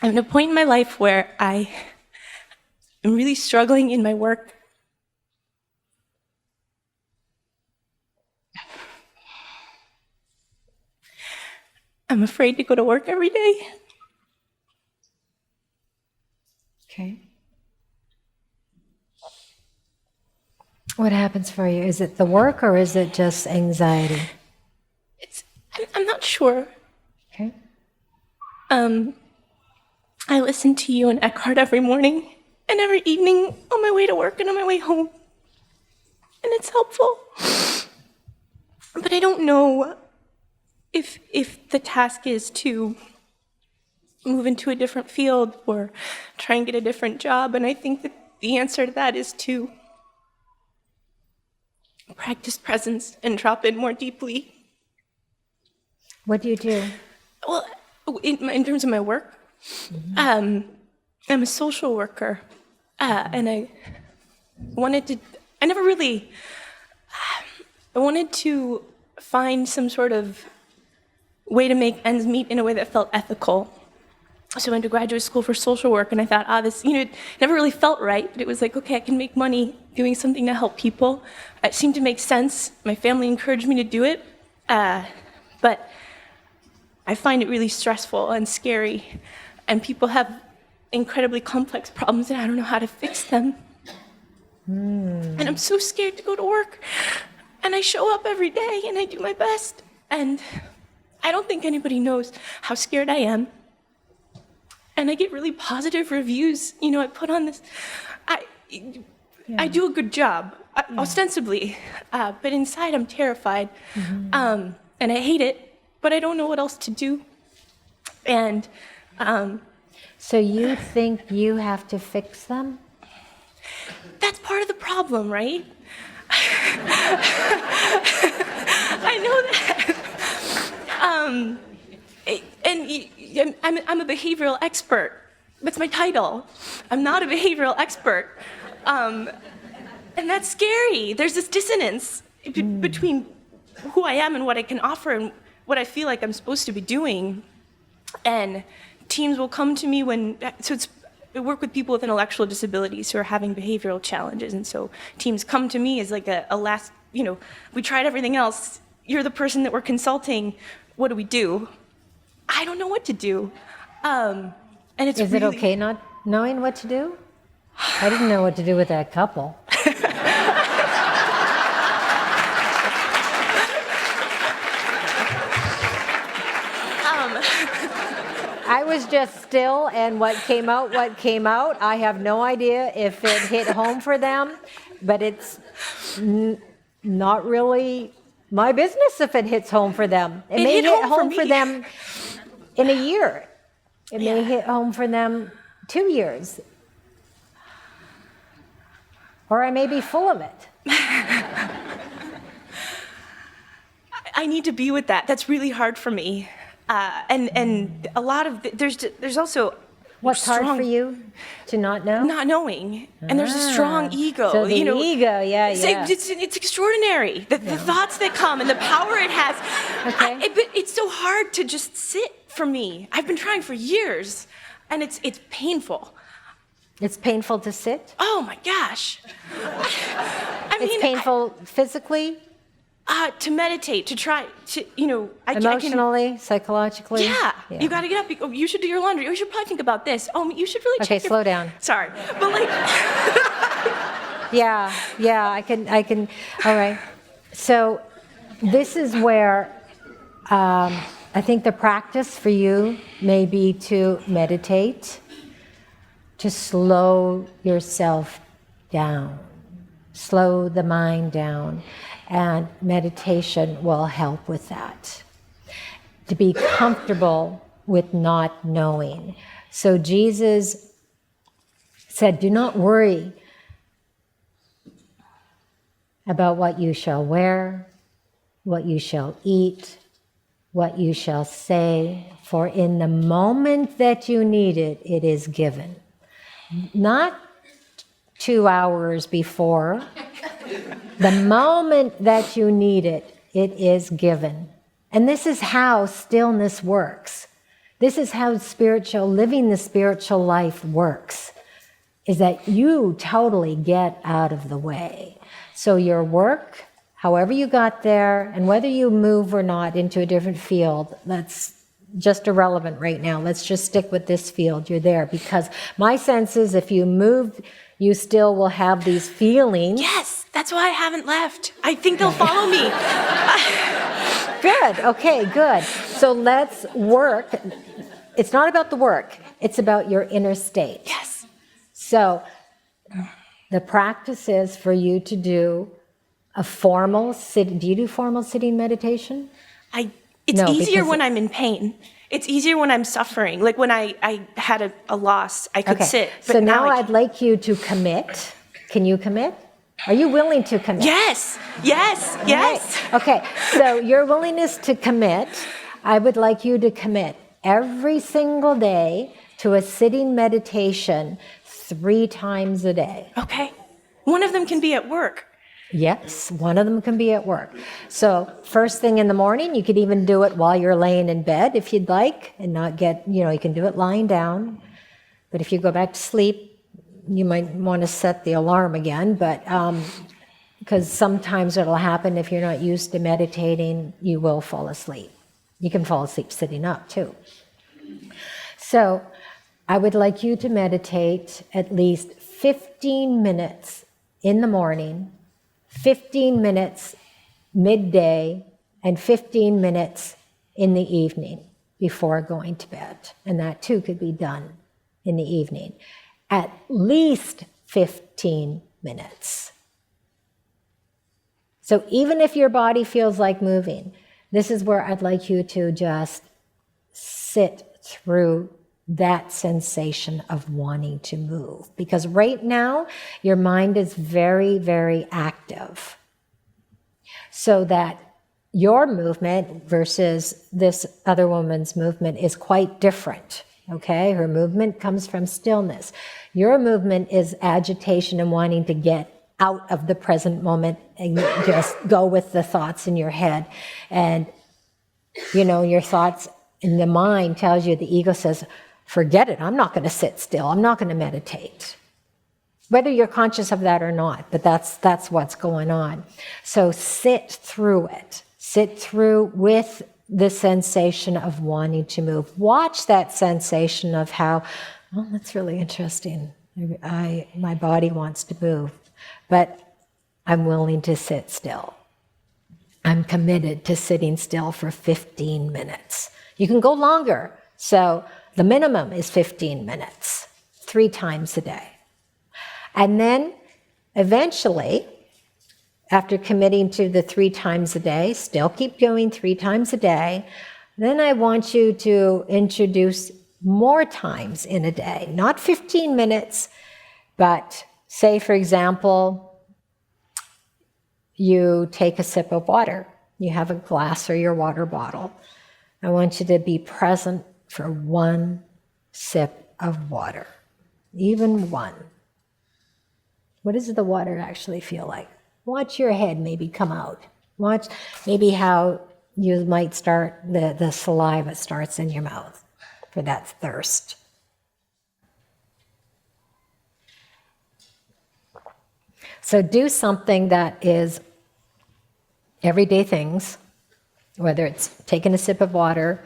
I'm at a point in my life where I am really struggling in my work. I'm afraid to go to work every day. Okay. What happens for you? Is it the work or is it just anxiety? I'm not sure. Okay. I listen to you and Eckhart every morning and every evening on my way to work and on my way home. And it's helpful. But I don't know if the task is to move into a different field or try and get a different job. And I think that the answer to that is to practice presence and drop in more deeply. What do you do? Well, in terms of my work, I'm a social worker, and I wanted to find some sort of way to make ends meet in a way that felt ethical. So I went to graduate school for social work, and I thought, this, it never really felt right, but it was like, okay, I can make money doing something to help people. It seemed to make sense. My family encouraged me to do it, but I find it really stressful and scary, and people have incredibly complex problems, and I don't know how to fix them. And I'm so scared to go to work, and I show up every day, and I do my best, and I don't think anybody knows how scared I am. And I get really positive reviews. I put on this, I do a good job, ostensibly, but inside I'm terrified, and I hate it, but I don't know what else to do. And so you think you have to fix them? That's part of the problem, right? I know that. And I'm a behavioral expert. That's my title. I'm not a behavioral expert. And that's scary. There's this dissonance between who I am and what I can offer and what I feel like I'm supposed to be doing. And teams will come to me I work with people with intellectual disabilities who are having behavioral challenges. And so teams come to me as like a last, we tried everything else. You're the person that we're consulting. What do we do? I don't know what to do. And it's Is it okay not knowing what to do? I didn't know what to do with that couple. I was just still, and what came out. I have no idea if it hit home for them, but it's not really my business if it hits home for them. It may hit home for them in a year. It may hit home for them 2 years. Or I may be full of it. I need to be with that. That's really hard for me. And a lot of there's also what's hard for you to not know? Not knowing, and there's a strong ego. So the ego, it's extraordinary. The thoughts that come and the power it has. Okay. But it's so hard to just sit for me. I've been trying for years, and it's painful. It's painful to sit? Oh my gosh. It's painful physically? To meditate, to try to, emotionally, psychologically? Yeah. You got to get up. Oh, you should do your laundry. Oh, you should probably think about this. Oh, you should really check slow down. Sorry. But like... Yeah, I can, all right. So this is where I think the practice for you may be to meditate, to slow yourself down, slow the mind down. And meditation will help with that. To be comfortable with not knowing. So Jesus said, do not worry about what you shall wear, what you shall eat, what you shall say, for in the moment that you need it, it is given. Not 2 hours before. The moment that you need it, it is given. And this is how stillness works. This is how living the spiritual life works, is that you totally get out of the way. So your work, however you got there, and whether you move or not into a different field, that's just irrelevant right now. Let's just stick with this field. You're there because my sense is if you move, you still will have these feelings. Yes, that's why I haven't left. I think they'll follow me. Good, okay, good. So let's work. It's not about the work. It's about your inner state. Yes. So the practice is for you to do a formal sitting. Do you do formal sitting meditation? It's No, easier because- when I'm in pain. It's easier when I'm suffering. Like when I had a loss, I could sit. But So now I I'd like you to commit. Can you commit? Are you willing to commit? Yes, yes, yes. Right. Okay, so your willingness to commit, I would like you to commit every single day to a sitting meditation 3 times a day. Okay. One of them can be at work. Yes, one of them can be at work. So first thing in the morning, you could even do it while you're laying in bed if you'd like, and not get, you can do it lying down. But if you go back to sleep, you might want to set the alarm again, but because sometimes it'll happen if you're not used to meditating, you will fall asleep. You can fall asleep sitting up too. So I would like you to meditate at least 15 minutes in the morning, 15 minutes midday, and 15 minutes in the evening before going to bed. And that too could be done in the evening. At least 15 minutes. So even if your body feels like moving, this is where I'd like you to just sit through that sensation of wanting to move. Because right now, your mind is very, very active. So that your movement versus this other woman's movement is quite different. Okay? Her movement comes from stillness. Your movement is agitation and wanting to get out of the present moment and just go with the thoughts in your head. And, your thoughts in the mind tells you, the ego says, forget it, I'm not going to sit still, I'm not going to meditate. Whether you're conscious of that or not, but that's what's going on. So sit through it. Sit through with the sensation of wanting to move. Watch that sensation of how, oh, that's really interesting. My body wants to move, but I'm willing to sit still. I'm committed to sitting still for 15 minutes. You can go longer. So the minimum is 15 minutes, 3 times a day. And then eventually, after committing to the 3 times a day, still keep going 3 times a day, then I want you to introduce more times in a day, not 15 minutes, but say, for example, you take a sip of water. You have a glass or your water bottle. I want you to be present for 1 sip of water, even 1. What does the water actually feel like? Watch your head maybe come out. Watch maybe how you might start, the saliva starts in your mouth for that thirst. So do something that is everyday things, whether it's taking a sip of water,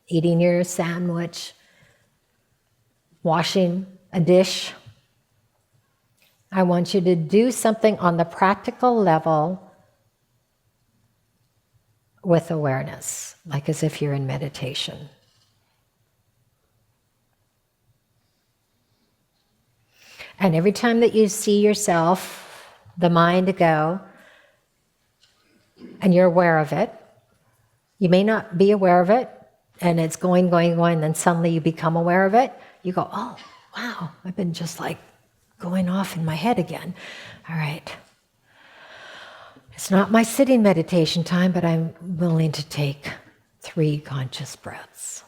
eating your sandwich, washing a dish. I want you to do something on the practical level with awareness, like as if you're in meditation. And every time that you see yourself, the mind go, and you're aware of it, you may not be aware of it, and it's going, then suddenly you become aware of it. You go, oh, wow, I've been just like going off in my head again. All right. It's not my sitting meditation time, but I'm willing to take 3 conscious breaths.